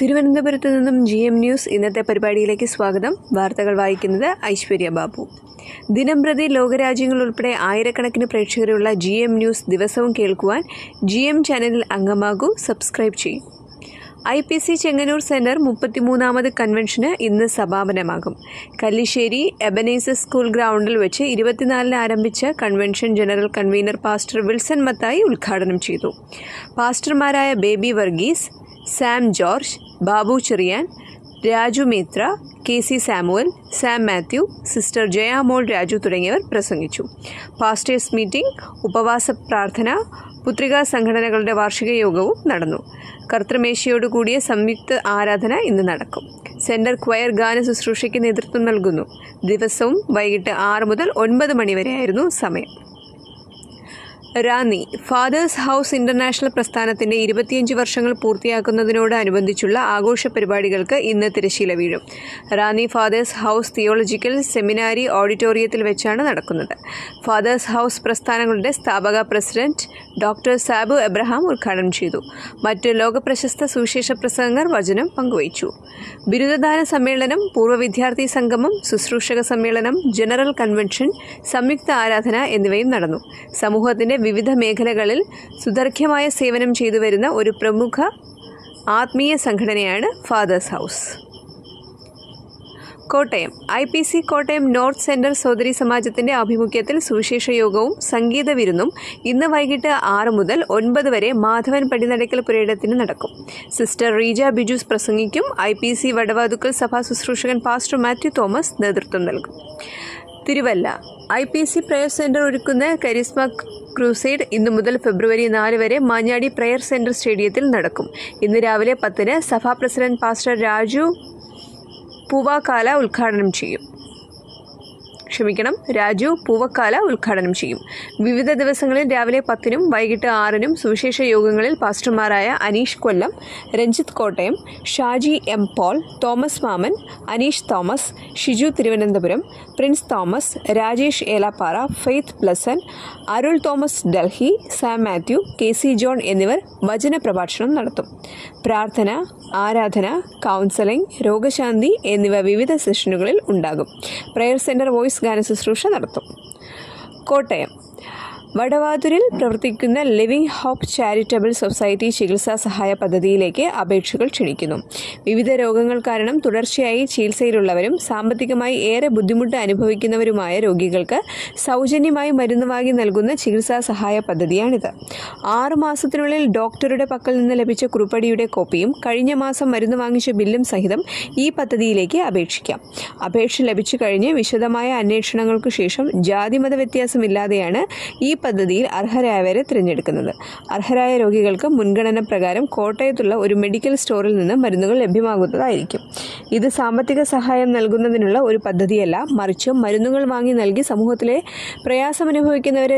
തിരുവനന്തപുരത്ത് നിന്നും GM news ഇന്നത്തെ പരിപാടിയിലേക്ക് സ്വാഗതം. വാർത്തകൾ വായിക്കുന്നത് ഐശ്വര്യ ബാബു. ദിനംപ്രതി ലോകരാജ്യങ്ങൾ ഉൾപ്പെടെ ആയിരക്കണക്കിന് പ്രേക്ഷകരുള്ള GM ന്യൂസ് ദിവസവും കേൾക്കുവാൻ GM ചാനലിൽ അംഗമാകൂ, സബ്സ്ക്രൈബ് ചെയ്യും. IPC ചെങ്ങന്നൂർ സെന്റർ 33ാമത് കൺവെൻഷന് ഇന്ന് സമാപനമാകും. കല്ലിശ്ശേരി എബനേസർ സ്കൂൾ ഗ്രൗണ്ടിൽ വെച്ച് 24-ന് ആരംഭിച്ച convention general convener pastor Wilson Mathai ഉദ്ഘാടനം ചെയ്തു. പാസ്റ്റർമാരായ Baby Varghese, Sam George, Babu Cherian, Raju Mitra, KC Samuel, Sam Mathew, sister Jayamol Raju തുടങ്ങിയവർ പ്രസംഗിച്ചു. പാസ്റ്റേഴ്സ് മീറ്റിംഗ്, ഉപവാസ പ്രാർത്ഥന, പുത്രികാ സംഘടനകളുടെ വാർഷിക യോഗവും നടന്നു. കർത്തൃമേശയോടുകൂടിയ സംയുക്ത ആരാധന ഇന്ന് നടക്കും. സെന്റർ ക്വയർ ഗാന ശുശ്രൂഷയ്ക്ക് നേതൃത്വം നൽകുന്നു. ദിവസവും വൈകിട്ട് 6 മുതൽ 9 മണി വരെയായിരുന്നു സമയം. റാന്നി ഫാദേഴ്സ് ഹൗസ് ഇന്റർനാഷണൽ പ്രസ്ഥാനത്തിന്റെ 25 വർഷങ്ങൾ പൂർത്തിയാക്കുന്നതിനോടനുബന്ധിച്ചുള്ള ആഘോഷ പരിപാടികൾക്ക് ഇന്ന് തിരശ്ശീല വീഴും. റാന്നി ഫാദേഴ്സ് ഹൗസ് തിയോളജിക്കൽ സെമിനാരി ഓഡിറ്റോറിയത്തിൽ വെച്ചാണ് നടക്കുന്നത്. ഫാദേഴ്സ് ഹൗസ് പ്രസ്ഥാനങ്ങളുടെ സ്ഥാപക പ്രസിഡന്റ് ഡോക്ടർ സാബു എബ്രഹാം ഉദ്ഘാടനം ചെയ്തു. മറ്റ് ലോകപ്രശസ്ത സുവിശേഷ പ്രസംഗകർ വചനം പങ്കുവച്ചു. ബിരുദദാന സമ്മേളനം, പൂർവ്വ വിദ്യാർത്ഥി സംഗമം, ശുശ്രൂഷക സമ്മേളനം, ജനറൽ കൺവെൻഷൻ, സംയുക്ത ആരാധന എന്നിവയും നടന്നു. സമൂഹത്തിന്റെ വിവിധ മേഖലകളിൽ സുദീർഘമായ സേവനം ചെയ്തു വരുന്ന ഒരു പ്രമുഖ ആത്മീയ സംഘടനയാണ് Father's House. Kottayam IPC Kottayam north centre സോദരി സമാജത്തിന്റെ ആഭിമുഖ്യത്തിൽ സുവിശേഷ യോഗവും സംഗീത വിരുന്നും ഇന്ന് വൈകിട്ട് 6 മുതൽ 9 വരെ മാധവൻ പടിനടയ്ക്കൽ പുരയിടത്തിന് നടക്കും. സിസ്റ്റർ റീജ ബിജൂസ് പ്രസംഗിക്കും. IPC വടവാതുക്കൽ സഭാ ശുശ്രൂഷകൻ പാസ്റ്റർ മാത്യു തോമസ് നേതൃത്വം നൽകും. തിരുവല്ല IPC പ്രയർ സെന്റർ ഒരുക്കുന്ന കരിസ്മ ക്രൂസൈഡ് ഇന്നു മുതൽ ഫെബ്രുവരി 4 വരെ മാഞ്ഞാടി പ്രയർ സെന്റർ സ്റ്റേഡിയത്തിൽ നടക്കും. ഇന്ന് രാവിലെ 10-ന് സഭാ പ്രസിഡന്റ് പാസ്റ്റർ രാജു പൂവക്കാല ഉദ്ഘാടനം ചെയ്യും. വിവിധ ദിവസങ്ങളിൽ രാവിലെ 10-നും വൈകിട്ട് 6-നും സുവിശേഷ യോഗങ്ങളിൽ പാസ്റ്റർമാരായ Aneesh Kollam, Ranjith Kottayam, Shaji M. Paul, Thomas Mammen, Aneesh Thomas, Shiju Thiruvananthapuram, Prince Thomas, Rajesh Elappara, Faith പ്ലസൻ, Arul Thomas Delhi, Sam Mathew, KC John എന്നിവർ വചന പ്രഭാഷണം നടത്തും. പ്രാർത്ഥന, ആരാധന, കൗൺസലിംഗ്, രോഗശാന്തി എന്നിവ വിവിധ സെഷനുകളിൽ ഉണ്ടാകും. പ്രയർ സെന്റർ വോയിസ് ഗാന ശുശ്രൂഷ നടത്തും. കോട്ടയം വടവാതൂരിൽ പ്രവർത്തിക്കുന്ന ലിവിംഗ് ഹോപ്പ് ചാരിറ്റബിൾ സൊസൈറ്റി ചികിത്സാ സഹായ പദ്ധതിയിലേക്ക് അപേക്ഷകൾ ക്ഷണിക്കുന്നു. വിവിധ രോഗങ്ങൾ കാരണം തുടർച്ചയായി ചികിത്സയിലുള്ളവരും സാമ്പത്തികമായി ഏറെ ബുദ്ധിമുട്ട് അനുഭവിക്കുന്നവരുമായ രോഗികൾക്ക് സൗജന്യമായി മരുന്ന് വാങ്ങി നൽകുന്ന ചികിത്സാ സഹായ പദ്ധതിയാണിത്. 6 മാസത്തിനുള്ളിൽ ഡോക്ടറുടെ പക്കൽ നിന്ന് ലഭിച്ച കുറിപ്പടിയുടെ കോപ്പിയും കഴിഞ്ഞ മാസം മരുന്ന് വാങ്ങിച്ച ബില്ലും സഹിതം ഈ പദ്ധതിയിലേക്ക് അപേക്ഷിക്കാം. അപേക്ഷ ലഭിച്ചു കഴിഞ്ഞ് വിശദമായ അന്വേഷണങ്ങൾക്ക് ശേഷം ജാതിമത വ്യത്യാസമില്ലാതെയാണ് ഈ പദ്ധതിയിൽ അർഹരായവരെ തിരഞ്ഞെടുക്കുന്നത്. അർഹരായ രോഗികൾക്ക് മുൻഗണന പ്രകാരം കോട്ടയത്തുള്ള ഒരു മെഡിക്കൽ സ്റ്റോറിൽ നിന്ന് മരുന്നുകൾ ലഭ്യമാകുന്നതായിരിക്കും. ഇത് സാമ്പത്തിക സഹായം നൽകുന്നതിനുള്ള ഒരു പദ്ധതിയല്ല, മറിച്ച് മരുന്നുകൾ വാങ്ങി നൽകി സമൂഹത്തിലെ പ്രയാസമനുഭവിക്കുന്നവരെ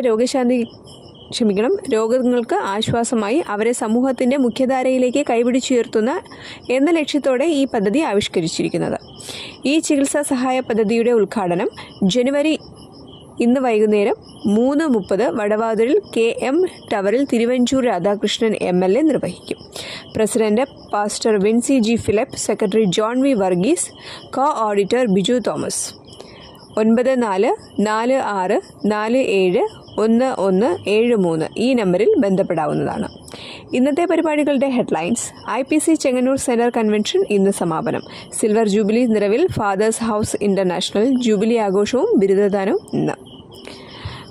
രോഗങ്ങൾക്ക് ആശ്വാസമായി അവരെ സമൂഹത്തിന്റെ മുഖ്യധാരയിലേക്ക് കൈപിടിച്ചുയർത്തുന്ന എന്ന ലക്ഷ്യത്തോടെ ഈ പദ്ധതി ആവിഷ്കരിച്ചിരിക്കുന്നത്. ഈ ചികിത്സാ സഹായ പദ്ധതിയുടെ ഉദ്ഘാടനം ജനുവരി ഇന്ന് വൈകുന്നേരം 3:30 വടവാതൂരിൽ KM ടവറിൽ തിരുവഞ്ചൂർ രാധാകൃഷ്ണൻ MLA നിർവഹിക്കും. President pastor Vincy G. Philip, secretary John V. Varghese, co-auditor Biju Thomas. 9446471173 ഈ നമ്പറിൽ ബന്ധപ്പെടാവുന്നതാണ്. ഇന്നത്തെ പരിപാടികളുടെ headlines. IPC Chengannur centre convention ഇന്ന് സമാപനം. സിൽവർ ജൂബിലി നിറവിൽ ഫാദേഴ്സ് ഹൗസ് ഇന്റർനാഷണൽ ജൂബിലി ആഘോഷവും ബിരുദദാനവും ഇന്ന്.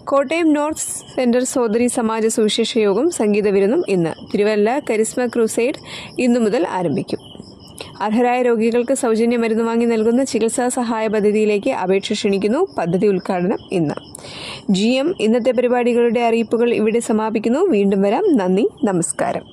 കോട്ടയം നോർത്ത് സെന്റർ സോദരി സമാജ സുവിശേഷ യോഗം സംഗീത വിരുന്നും ഇന്ന്. തിരുവല്ല കരിസ്മ ക്രൂസൈഡ് ഇന്നു മുതൽ ആരംഭിക്കും. അർഹരായ രോഗികൾക്ക് സൗജന്യ മരുന്ന് വാങ്ങി നൽകുന്ന ചികിത്സാ സഹായ പദ്ധതിയിലേക്ക് അപേക്ഷ ക്ഷണിക്കുന്നു. പദ്ധതി ഉദ്ഘാടനം ഇന്ന്. GM ഇന്നത്തെ പരിപാടികളുടെ അറിയിപ്പുകൾ ഇവിടെ സമാപിക്കുന്നു. വീണ്ടും വരാം. നന്ദി, നമസ്കാരം.